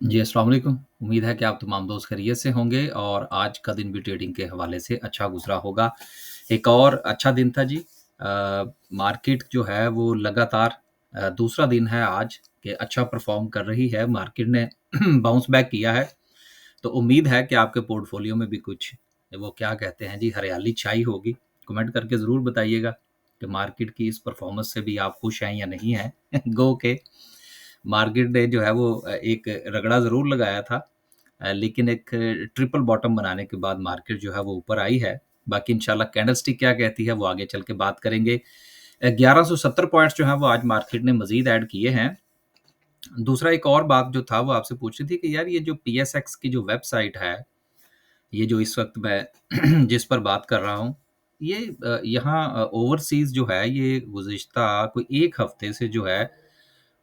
जी, अस्सलाम वालेकुम। उम्मीद है कि आप तमाम दोस्त खैरियत से होंगे और आज का दिन भी ट्रेडिंग के हवाले से अच्छा गुज़रा होगा। एक और अच्छा दिन था जी। मार्केट जो है वो लगातार दूसरा दिन है आज कि अच्छा परफ़ॉर्म कर रही है। मार्केट ने बाउंस बैक किया है, तो उम्मीद है कि आपके पोर्टफ़ोलियो में भी कुछ वो क्या कहते हैं जी हरियाली छाई होगी। कमेंट करके ज़रूर बताइएगा कि मार्केट की इस परफ़ॉर्मेंस से भी आप खुश हैं या नहीं हैं। गो के मार्केट ने जो है वो एक रगड़ा ज़रूर लगाया था, लेकिन एक ट्रिपल बॉटम बनाने के बाद मार्केट जो है वो ऊपर आई है। बाकी इंशाल्लाह कैंडलस्टिक क्या कहती है वो आगे चल के बात करेंगे। 1170 पॉइंट्स जो हैं वो आज मार्केट ने मज़ीद ऐड किए हैं। दूसरा एक और बात जो था वो आपसे पूछनी थी कि यार ये जो पीएसएक्स की जो वेबसाइट है, ये जो इस वक़्त मैं जिस पर बात कर रहा हूँ, ये यहाँ ओवरसीज़ जो है ये गुज़िश्ता कोई 1 हफ़्ते से जो है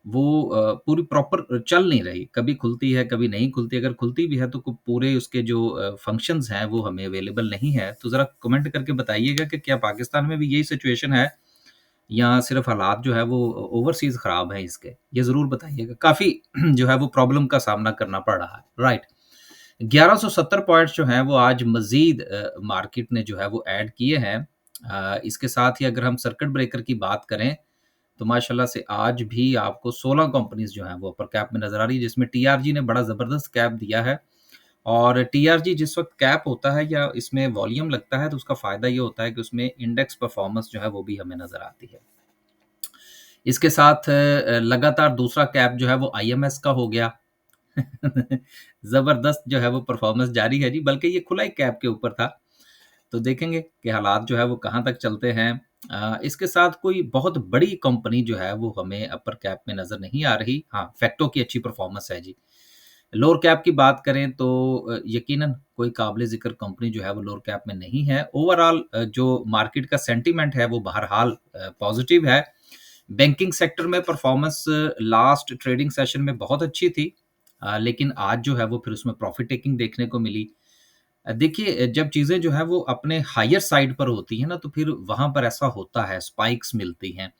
वो पूरी प्रॉपर चल नहीं रही। कभी खुलती है, कभी नहीं खुलती। अगर खुलती भी है तो पूरे उसके जो फंक्शंस हैं वो हमें अवेलेबल नहीं है। तो ज़रा कमेंट करके बताइएगा कि क्या पाकिस्तान में भी यही सिचुएशन है या सिर्फ़ हालात जो है वो ओवरसीज़ ख़राब हैं इसके? ये ज़रूर बताइएगा। काफ़ी जो है वो प्रॉब्लम का सामना करना पड़ रहा है। राइट। 1170 पॉइंट्स जो हैं वो आज मज़ीद मार्केट ने जो है वो ऐड किए हैं। इसके साथ ही अगर हम सर्किट ब्रेकर की बात करें तो माशाल्लाह से आज भी आपको 16 कंपनीज़ जो हैं वो अपर कैप में नज़र आ रही है, जिसमें टीआरजी ने बड़ा ज़बरदस्त कैप दिया है। और टीआरजी जिस वक़्त कैप होता है या इसमें वॉल्यूम लगता है तो उसका फ़ायदा ये होता है कि उसमें इंडेक्स परफ़ॉर्मेंस जो है वो भी हमें नज़र आती है। इसके साथ लगातार दूसरा कैप जो है वो आईएमएस का हो गया। ज़बरदस्त जो है वो परफ़ॉर्मेंस जारी है जी, बल्कि ये खुला ही कैप के ऊपर था। तो देखेंगे कि हालात जो है वो कहाँ तक चलते हैं। इसके साथ कोई बहुत बड़ी कंपनी जो है वो हमें अपर कैप में नज़र नहीं आ रही। हाँ, फैक्टो की अच्छी परफ़ॉर्मेंस है जी। लोअर कैप की बात करें तो यकीनन कोई काबिल ज़िक्र कंपनी जो है वो लोअर कैप में नहीं है। ओवरऑल जो मार्केट का सेंटीमेंट है वो बहरहाल पॉज़िटिव है। बैंकिंग सेक्टर में परफ़ॉर्मेंस लास्ट ट्रेडिंग सेशन में बहुत अच्छी थी। लेकिन आज जो है वो फिर उसमें प्रॉफ़िट टेकिंग देखने को मिली। देखिए जब चीज़ें जो हैं वो अपने हायर साइड पर होती हैं ना तो फिर वहाँ पर ऐसा होता है, स्पाइक्स मिलती हैं।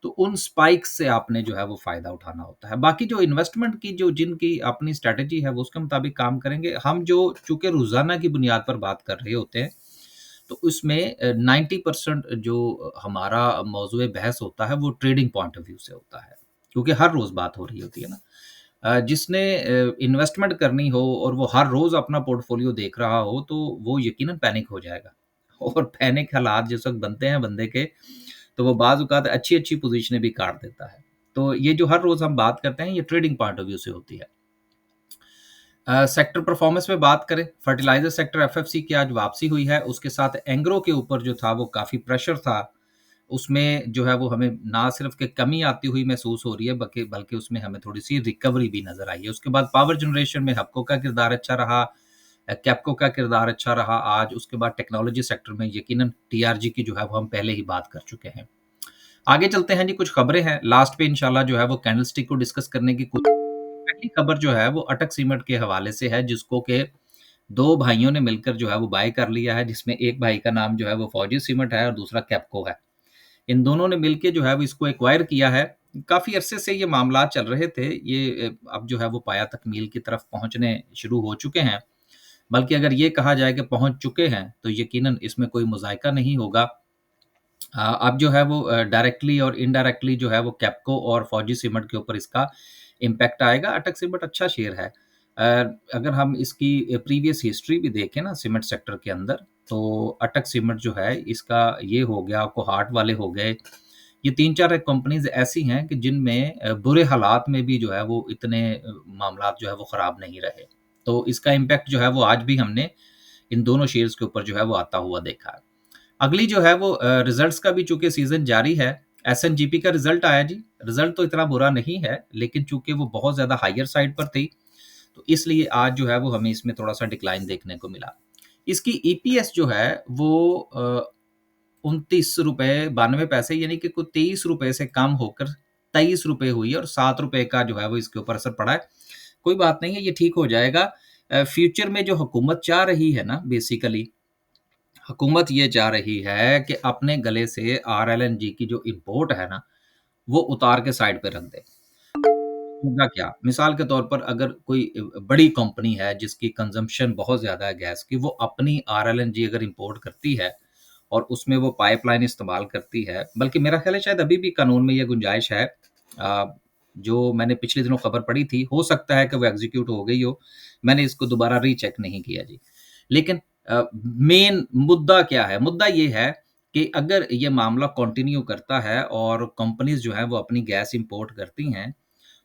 तो उन स्पाइक्स से आपने जो है वो फ़ायदा उठाना होता है। बाकी जो इन्वेस्टमेंट की जो जिनकी अपनी स्ट्रैटेजी है वो उसके मुताबिक काम करेंगे। हम जो चूँकि रोज़ाना की बुनियाद पर बात कर रहे होते हैं, तो उसमें 90% जो हमारा मौज़ूए बहस होता है वो ट्रेडिंग पॉइंट ऑफ व्यू से होता है। क्योंकि हर रोज़ बात हो रही होती है ना। जिसने इन्वेस्टमेंट करनी हो और वो हर रोज़ अपना पोर्टफ़ोलियो देख रहा हो, तो वो यकीनन पैनिक हो जाएगा। और पैनिक हालात जिस वक़्त बनते हैं बंदे के, तो वो बाज़ औक़ात अच्छी-अच्छी पोज़ीशनें भी काट देता है। तो ये जो हर रोज़ हम बात करते हैं, ये ट्रेडिंग पॉइंट ऑफ व्यू से होती है। सेक्टर परफ़ॉर्मेंस में बात करें, फर्टिलाइज़र सेक्टर एफएफसी की आज वापसी हुई है, उसके साथ एंग्रो के ऊपर जो था वो काफ़ी प्रेशर था। उसमें जो है वो हमें ना सिर्फ़ कि कमी आती हुई महसूस हो रही है बल्कि बल्कि उसमें हमें थोड़ी-सी रिकवरी भी नज़र आई है। उसके बाद पावर जनरेशन में हबको का किरदार अच्छा रहा, कैप्को का किरदार अच्छा रहा आज। उसके बाद टेक्नोलॉजी सेक्टर में यकीनन टीआरजी की जो है वो हम पहले ही बात कर चुके हैं। आगे चलते हैं जी, कुछ खबरें हैं। लास्ट पे इंशाल्लाह जो है वो कैंडलस्टिक को डिस्कस करने की पहली खबर जो है वो अटक सीमेंट के हवाले से है, जिसको कि 2 भाइयों ने मिलकर जो है वो बाय कर लिया है, जिसमें एक भाई का नाम जो है वो फौजी सीमेंट है और दूसरा कैप्को है। इन दोनों ने मिलके जो है वो इसको एक्वायर किया है। काफ़ी अरसे से ये मामलात चल रहे थे। ये अब जो है वो पाया तकमील की तरफ पहुँचने शुरू हो चुके हैं। बल्कि अगर ये कहा जाए कि पहुँच चुके हैं, तो यकीनन इसमें कोई मुज़ायका नहीं होगा। अब जो है वो डायरेक्टली और इनडायरेक्टली जो है वो कैप्को और फौजी सीमेंट के ऊपर इसका इम्पैक्ट आएगा। अटक सीमेंट अच्छा शेयर है। अगर हम इसकी प्रीवियस हिस्ट्री भी देखें ना सीमेंट सेक्टर के अंदर, तो अटक सीमेंट जो है इसका ये हो गया, कोहाट वाले हो गए। ये 3-4 कंपनीज़ ऐसी हैं कि जिनमें बुरे हालात में भी जो है वो इतने मामलात जो है वो ख़राब नहीं रहे। तो इसका इम्पैक्ट जो है वो आज भी हमने इन दोनों शेयर्स के ऊपर जो है वो आता हुआ देखा है। अगली जो है वो रिज़ल्ट्स का भी चूँकि सीज़न जारी है, एसएनजीपी का रिज़ल्ट आया जी। रिज़ल्ट तो इतना बुरा नहीं है, लेकिन चूँकि वो बहुत ज़्यादा हायर साइड पर थी, तो इसलिए आज जो है वो हमें इसमें थोड़ा-सा डिक्लाइन देखने को मिला। इसकी ईपीएस जो है वो ₹29.92 यानी कि कोई ₹23 से कम होकर ₹23 हुई है और ₹7 का जो है वो इसके ऊपर असर पड़ा है। कोई बात नहीं है, ये ठीक हो जाएगा। फ्यूचर में जो हुकूमत चाह रही है ना बेसिकली, हुकूमत ये चाह रही है कि अपने गले से आरएलएनजी की जो इम्पोर्ट है ना, वो उतार के साइड पे रख दे। होगा क्या? मिसाल के तौर पर अगर कोई बड़ी कंपनी है जिसकी कंज़म्पशन बहुत ज़्यादा है गैस की, वो अपनी आरएलएनजी अगर इम्पोर्ट करती है और उसमें वो पाइपलाइन इस्तेमाल करती है, बल्कि मेरा ख़्याल है शायद अभी भी कानून में ये गुंजाइश है। जो मैंने पिछले दिनों खबर पढ़ी थी, हो सकता है कि वो एग्ज़ीक्यूट हो गई हो। मैंने इसको दोबारा रीचेक नहीं किया जी। लेकिन मेन मुद्दा क्या है? मुद्दा ये है कि अगर ये मामला कंटिन्यू करता है और कंपनीज़ जो हैं वो अपनी गैस इम्पोर्ट करती हैं,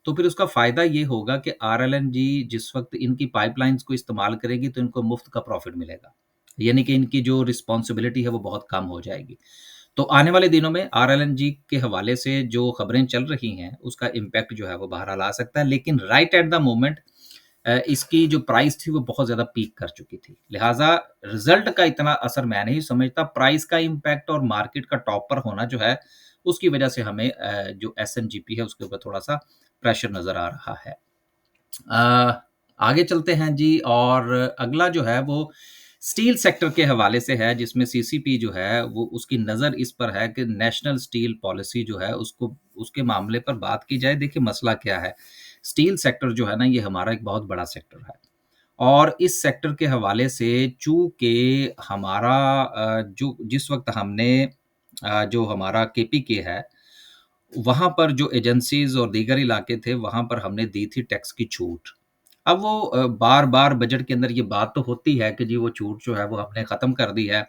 तो फिर उसका फ़ायदा ये होगा कि आरएलएनजी जिस वक़्त इनकी पाइपलाइन्स को इस्तेमाल करेगी तो इनको मुफ़्त का प्रॉफ़िट मिलेगा। यानी कि इनकी जो रिस्पॉन्सिबिलिटी है वो बहुत कम हो जाएगी। तो आने वाले दिनों में आरएलएनजी के हवाले से जो खबरें चल रही हैं, उसका इम्पैक्ट जो है वो बहरहाल आ सकता है। लेकिन राइट एट द मोमेंट इसकी जो प्राइस थी वो बहुत ज़्यादा पीक कर चुकी थी। लिहाज़ा रिज़ल्ट का इतना असर मैं नहीं समझता, प्राइस का इम्पैक्ट और मार्केट का टॉप पर होना जो है, उसकी वजह से हमें जो एसएनजीपी है उसके ऊपर थोड़ा-सा प्रेशर नज़र आ रहा है। आगे चलते हैं जी और अगला जो है वो स्टील सेक्टर के हवाले से है जिसमें सीसीपी जो है वो उसकी नज़र इस पर है कि नेशनल स्टील पॉलिसी जो है उसको उसके मामले पर बात की जाए। देखिए मसला क्या है, स्टील सेक्टर जो है ना ये हमारा एक बहुत बड़ा सेक्टर है और इस सेक्टर के हवाले से चूँकि हमारा जो जिस वक़्त हमने जो हमारा केपीके है वहाँ पर जो एजेंसीज़ और दीगर इलाके थे, वहाँ पर हमने दी थी टैक्स की छूट। अब वो बार-बार बजट के अंदर ये बात तो होती है कि जी वो छूट जो है वो हमने ख़त्म कर दी है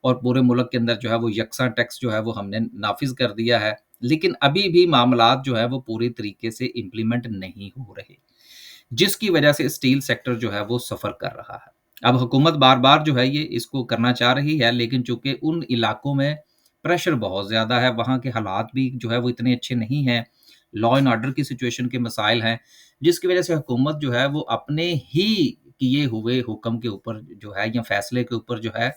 और पूरे मुल्क के अंदर जो है वो यकसा टैक्स जो है वो हमने नाफ़िज़ कर दिया है। लेकिन अभी भी मामलात जो है वो पूरी तरीके से इम्प्लीमेंट नहीं हो रहे, जिसकी वजह से स्टील सेक्टर जो है वो सफ़र कर रहा है। अब हुकूमत बार-बार जो है ये इसको करना चाह रही है, लेकिन चूँकि उन इलाकों में प्रेशर बहुत ज़्यादा है, वहाँ के हालात भी जो है वो इतने अच्छे नहीं हैं, लॉ एंड ऑर्डर की सिचुएशन के मसाइल हैं, जिसकी वजह से हुकूमत जो है वो अपने ही किए हुए हुक्म के ऊपर जो है या फैसले के ऊपर जो है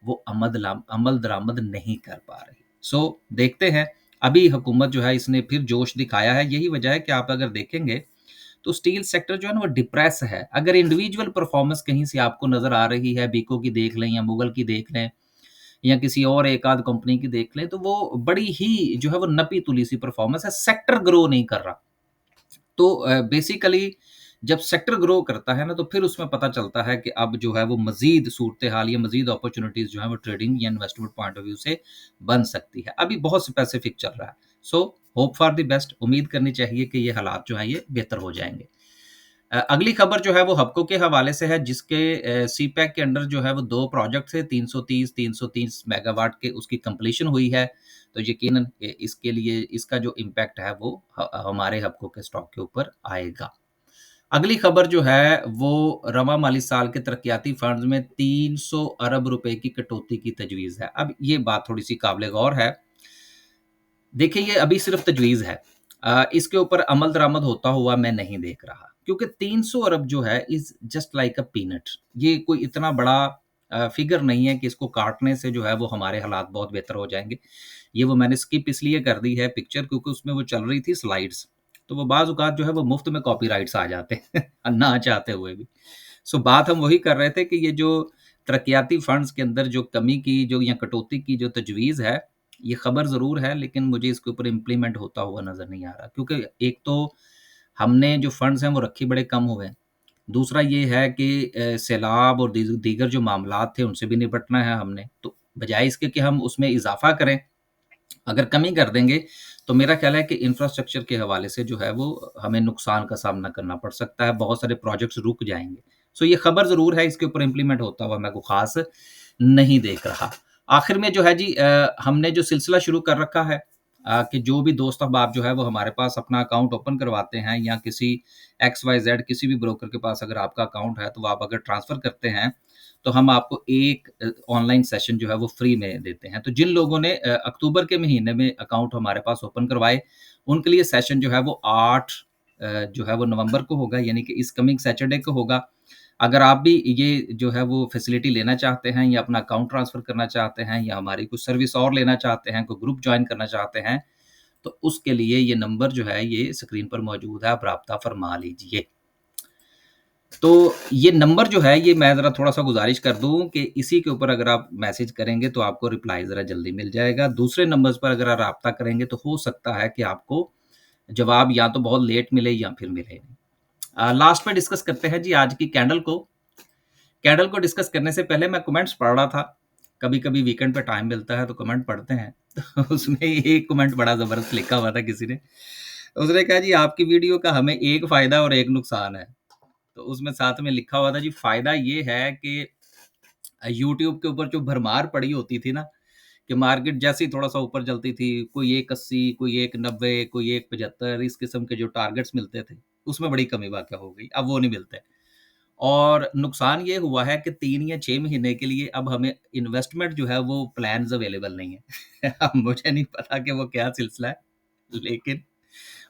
वो अमल दरामद नहीं कर पा रही। सो देखते हैं, अभी हुकूमत जो है इसने फिर जोश दिखाया है, यही वजह है कि आप अगर देखेंगे तो स्टील सेक्टर जो है ना वो डिप्रेस है। अगर इंडिविजुअल परफ़ॉर्मेंस कहीं से आपको नज़र आ रही है, बीको की देख लें या मुगल की देख लें या किसी और एक आध कंपनी की देख लें, तो वो बड़ी ही जो है वो नपी-तुली सी परफ़ॉर्मेंस है, सेक्टर ग्रो नहीं कर रहा। तो बेसिकली जब सेक्टर ग्रो करता है ना, तो फिर उसमें पता चलता है कि अब जो है वो मज़ीद सूरत-ए-हाल या मज़ीद अपॉर्च्युनिटीज़ जो हैं वो ट्रेडिंग या इन्वेस्टमेंट पॉइंट ऑफ व्यू से बन सकती है। अभी बहुत स्पेसिफ़िक चल रहा है। So hope for the best, उम्मीद करनी चाहिए कि ये हालात जो हैं ये बेहतर हो जाएँगे। अगली खबर जो है वो हबको के हवाले से है जिसके सीपैक के अंडर जो है वो 2 प्रोजेक्ट थे 330 मेगावाट के उसकी कंप्लीशन हुई है। तो यकीनन इसके लिए इसका जो इम्पैक्ट है वो हमारे हबको के स्टॉक के ऊपर आएगा। अगली खबर जो है वो रवा माली साल के तरक्याती फंड्स में 300 अरब रुपए की कटौती की तजवीज़ है। अब ये बात थोड़ी-सी काबिल गौर है। देखिए, ये अभी सिर्फ़ तजवीज़ है। इसके ऊपर अमल दरामद होता हुआ मैं नहीं देख रहा, क्योंकि 300 अरब जो है is just like a peanut. ये कोई इतना बड़ा फ़िगर नहीं है कि इसको काटने से जो है वो हमारे हालात बहुत बेहतर हो जाएँगे। ये वो मैंने स्किप इसलिए कर दी है पिक्चर क्योंकि उसमें वो चल रही थी स्लाइड्स, तो वो बाज़ औक़ात जो है वो मुफ़्त में कॉपीराइट्स आ जाते हैं ना चाहते हुए भी। सो बात हम वही कर रहे थे कि ये जो तरक्याती फंड्स के अंदर जो कमी की जो या कटौती की जो तजवीज़ है, ये खबर ज़रूर है लेकिन मुझे इसके ऊपर इम्प्लीमेंट होता हुआ नज़र नहीं आ रहा। क्योंकि एक तो हमने जो फंड्स हैं वो रखे बड़े कम हुए हैं। दूसरा ये है कि सैलाब और दीगर जो मामलात थे उनसे भी निपटना है हमने। तो बजाए इसके कि हम उसमें इज़ाफ़ा करें, अगर कमी कर देंगे तो मेरा ख़्याल है कि इंफ्रास्ट्रक्चर के हवाले से जो है वो हमें नुकसान का सामना करना पड़ सकता है, बहुत सारे प्रोजेक्ट्स रुक जाएँगे। सो ये खबर ज़रूर है, इसके ऊपर इम्प्लीमेंट होता हुआ मैं कोई ख़ास नहीं देख रहा। आखिर में जो है जी हमने जो सिलसिला शुरू कर रखा है कि जो भी दोस्त अहबाब जो है वो हमारे पास अपना अकाउंट ओपन करवाते हैं या किसी एक्स वाई ज़ेड किसी भी ब्रोकर के पास अगर आपका अकाउंट है, तो वो आप अगर ट्रांसफ़र करते हैं, तो हम आपको एक ऑनलाइन सेशन जो है वो फ्री में देते हैं। तो जिन लोगों ने अक्टूबर के महीने में अकाउंट हमारे पास ओपन करवाए, उनके लिए सेशन जो है वो 8 जो है वो नवंबर को होगा यानी कि इस कमिंग सैटरडे को होगा। अगर आप भी ये जो है वो फैसिलिटी लेना चाहते हैं या अपना अकाउंट ट्रांसफ़र करना चाहते हैं या हमारी कुछ सर्विस और लेना चाहते हैं, कोई ग्रुप जॉइन करना चाहते हैं, तो उसके लिए ये नंबर जो है ये स्क्रीन पर मौजूद है, आप राब्ता फ़रमा लीजिए। तो ये नंबर जो है ये मैं ज़रा थोड़ा-सा गुज़ारिश कर दूँ कि इसी के ऊपर अगर आप मैसेज करेंगे तो आपको रिप्लाई ज़रा जल्दी मिल जाएगा। दूसरे नंबर्स पर अगर आप राब्ता करेंगे तो हो सकता है कि आपको जवाब या तो बहुत लेट मिले या फिर मिले नहीं। लास्ट में डिस्कस करते हैं जी आज की कैंडल को। कैंडल को डिस्कस करने से पहले मैं कमेंट्स पढ़ रहा था। कभी-कभी वीकेंड पे टाइम मिलता है तो कमेंट पढ़ते हैं। तो उसमें एक कमेंट बड़ा ज़बरदस्त लिखा हुआ था किसी ने। उसने कहा जी आपकी वीडियो का हमें एक फ़ायदा और एक नुकसान है। तो उसमें साथ में लिखा हुआ था जी फ़ायदा ये है कि यूट्यूब के ऊपर जो भरमार पड़ी होती थी ना, कि मार्केट जैसे ही थोड़ा-सा ऊपर चलती थी, कोई 1.80, कोई 1.90, कोई 1.75 इस किस्म के जो टारगेट्स मिलते थे, उसमें बड़ी कमी वाक़या हो गई। अब वो नहीं मिलते। और नुकसान ये हुआ है कि 3 या 6 महीने के लिए अब हमें इन्वेस्टमेंट जो है वो प्लान्स अवेलेबल नहीं है। अब मुझे नहीं पता कि वो क्या सिलसिला है, लेकिन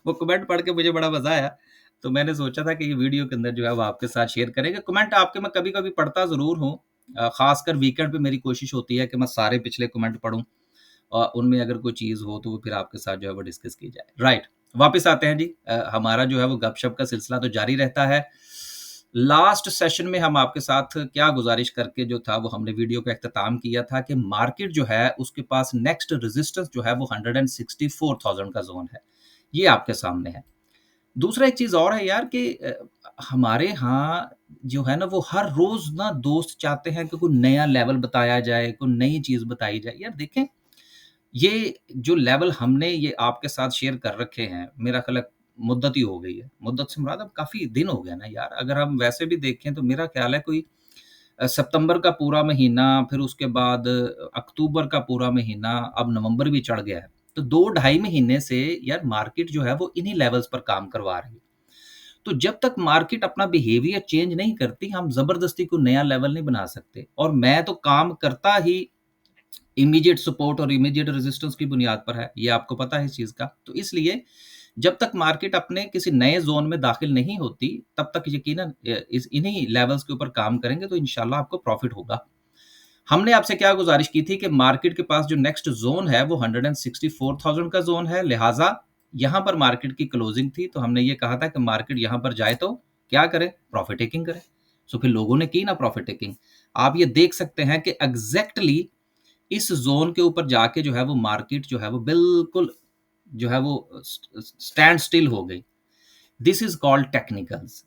वो कमेंट पढ़ के मुझे बड़ा मज़ा आया। तो मैंने सोचा था कि ये वीडियो के अंदर जो है वो आपके साथ शेयर करेंगे। कमेंट आपके मैं कभी-कभी पढ़ता ज़रूर हूँ। ख़ासकर वीकेंड पे मेरी कोशिश होती है कि मैं सारे पिछले कमेंट पढूँ और उनमें अगर कोई चीज़ हो तो वो फिर आपके साथ जो है वो डिस्कस की जाए। राइट, वापस आते हैं जी। हमारा जो है वो गपशप का सिलसिला तो जारी रहता है। लास्ट सेशन में हम आपके साथ क्या गुज़ारिश करके जो था वो हमने वीडियो का इख्तिताम किया था कि मार्केट जो है उसके पास नेक्स्ट रेजिस्टेंस जो है वो 164,000 का ज़ोन है। ये आपके सामने है। दूसरा एक चीज़ और है यार कि हमारे यहाँ जो है ना वो हर रोज़ ना दोस्त चाहते हैं कि कोई नया लेवल बताया जाए, कोई नई चीज़ बताई जाए। यार देखें, ये जो लेवल हमने ये आपके साथ शेयर कर रखे हैं, मेरा ख़्याल है मुद्दत ही हो गई है। मुद्दत से मुराद अब काफ़ी दिन हो गए ना यार। अगर हम वैसे भी देखें तो मेरा ख़्याल है कोई सितंबर का पूरा महीना, फिर उसके बाद अक्टूबर का पूरा महीना, अब नवंबर भी चढ़ गया है। तो 2 ढाई महीने से यार मार्केट जो है वो इन्हीं लेवल्स पर काम करवा रही है। तो जब तक मार्केट अपना बिहेवियर चेंज नहीं करती, हम ज़बरदस्ती कोई नया लेवल नहीं बना सकते और मैं तो काम करता ही इमीडिएट सपोर्ट और इमीडिएट रेजिस्टेंस की बुनियाद पर है, ये आपको पता है इस चीज़ का। तो इसलिए जब तक मार्केट अपने किसी नए ज़ोन में दाखिल नहीं होती, तब तक यकीनन इस इन्हीं लेवल्स के ऊपर काम करेंगे तो इंशाल्लाह आपको प्रॉफ़िट होगा। हमने आपसे क्या गुज़ारिश की थी कि मार्केट के पास जो नेक्स्ट ज़ोन है वो 164,000 का ज़ोन है, लिहाज़ा यहाँ पर मार्केट की क्लोजिंग थी, तो हमने ये कहा था कि मार्केट यहाँ पर जाए तो क्या करे? प्रॉफ़िट टेकिंग करे। सो फिर लोगों ने की ना प्रॉफ़िट टेकिंग। आप ये देख सकते हैं कि एग्ज़ैक्टली इस ज़ोन के ऊपर जाके जो है वो मार्केट जो है वो बिल्कुल जो है वो स्टैंड स्टिल हो गई। This is called technicals.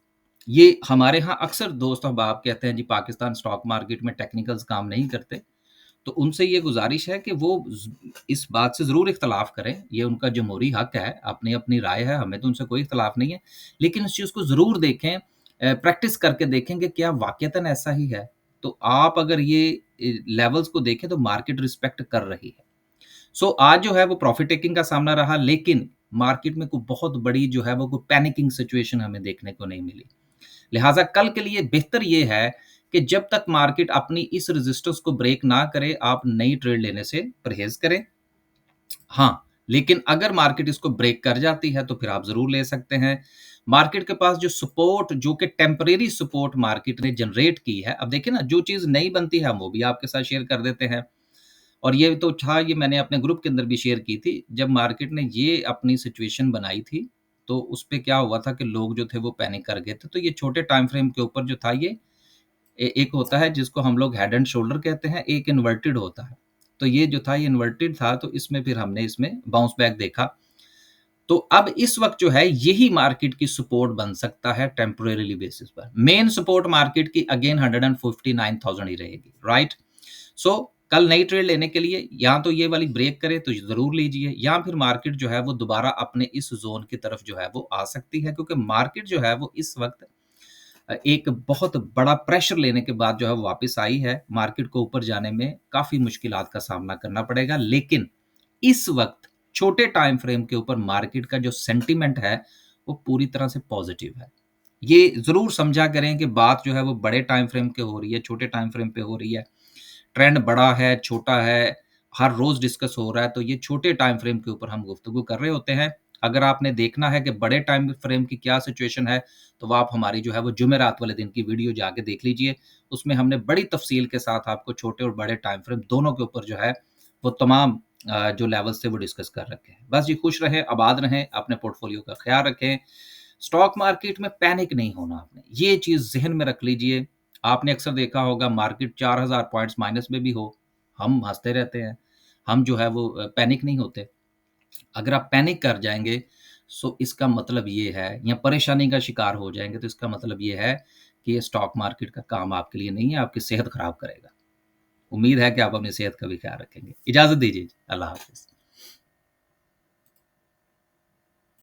ये हमारे यहाँ अक्सर दोस्त अहबाब कहते हैं जी पाकिस्तान स्टॉक मार्केट में टेक्निकल्स काम नहीं करते। तो उनसे ये गुज़ारिश है कि वो ज़ इस बात से ज़रूर इख्तिलाफ़ करें, ये उनका जमहूरी हक है, अपनी-अपनी राय है, हमें तो उनसे कोई इख्तिलाफ़ नहीं है। लेकिन इस चीज़ को ज़रूर देखें, प्रैक्टिस करके देखें कि क्या वाक़ईतन ऐसा ही है। तो आप अगर ये लेवल्स को देखें तो मार्केट रिस्पेक्ट कर रही है। सो आज जो है वो प्रॉफ़िट टेकिंग का सामना रहा, लेकिन मार्केट में कोई बहुत बड़ी जो है वो कोई पैनिकिंग सिचुएशन हमें देखने को नहीं मिली। लिहाज़ा कल के लिए बेहतर ये है कि जब तक मार्केट अपनी इस रेजिस्टेंस को ब्रेक ना करे, आप नई ट्रेड लेने से परहेज़ करें। हाँ, लेकिन अगर मार्केट इसको ब्रेक कर जाती है, तो फिर आप ज़रूर ले सकते हैं। मार्केट के पास जो सपोर्ट जो कि टेम्परेरी सपोर्ट मार्केट ने जनरेट की है, अब देखिए ना जो चीज़ नई बनती है, हम वो भी आपके साथ शेयर कर देते हैं। और ये तो था, ये मैंने अपने ग्रुप के अंदर भी शेयर की थी। जब मार्केट ने ये अपनी सिचुएशन बनाई थी, तो उसपे क्या हुआ था कि लोग जो थे वो पैनिक कर गए थे। तो ये छोटे टाइम फ्रेम के ऊपर जो था ये एक होता है जिसको हम लोग हेड एंड शोल्डर कहते हैं, एक इन्वर्टेड होता है। तो ये जो था ये इन्वर्टेड था, तो इसमें फिर हमने इसमें बाउंस बैक देखा। तो अब इस वक़्त जो है यही मार्केट की सपोर्ट बन सकता है टेम्परेरीली बेसिस पर। मेन सपोर्ट मार्केट की अगेन 159,000 ही रहेगी, राइट? सो कल नई ट्रेड लेने के लिए या तो ये वाली ब्रेक करे तो ज़रूर लीजिए, या फिर मार्केट जो है वो दोबारा अपने इस ज़ोन की तरफ जो है वो आ सकती है, क्योंकि मार्केट जो है वो इस वक़्त एक बहुत बड़ा प्रेशर लेने के बाद जो है वो वापस आई है। मार्केट को ऊपर जाने में काफ़ी मुश्किलात का सामना करना पड़ेगा, लेकिन इस वक़्त छोटे टाइम फ्रेम के ऊपर मार्केट का जो सेंटिमेंट है, वो पूरी तरह से पॉज़िटिव है। ये ज़रूर समझा करें कि बात जो है वो बड़े टाइम फ्रेम पे हो रही है, छोटे टाइम फ्रेम पे हो रही है। ट्रेंड बड़ा है, छोटा है, हर रोज़ डिस्कस हो रहा है, तो ये छोटे टाइम फ्रेम के ऊपर हम गुफ्तगू कर रहे होते हैं। अगर आपने देखना है कि बड़े टाइम फ्रेम की क्या सिचुएशन है, तो वो आप हमारी जो है वो जुमेरात वाले दिन की वीडियो जाके देख लीजिए। उसमें हमने बड़ी तफ़सील के साथ आपको छोटे और बड़े टाइम फ्रेम दोनों के ऊपर जो है, वो तमाम जो लेवल्स थे वो डिस्कस कर रखे हैं। बस जी खुश रहें, आबाद रहें, अपने पोर्टफ़ोलियो का ख़्याल रखें। स्टॉक मार्केट में पैनिक नहीं होना आपने, ये चीज़ ज़हन में रख लीजिए। आपने अक्सर देखा होगा मार्केट 4000 पॉइंट्स माइनस में भी हो, हम हँसते रहते हैं। हम जो है वो पैनिक नहीं होते। अगर आप पैनिक कर जाएँगे, सो इसका मतलब ये है या परेशानी का शिकार हो जाएँगे तो इसका मतलब ये है कि ये स्टॉक मार्केट का काम आपके लिए नहीं है, आपकी सेहत खराब करेगा। उम्मीद है कि आप अपनी सेहत का भी ख्याल रखेंगे। इजाज़त दीजिए। अल्लाह हाफ़िज़।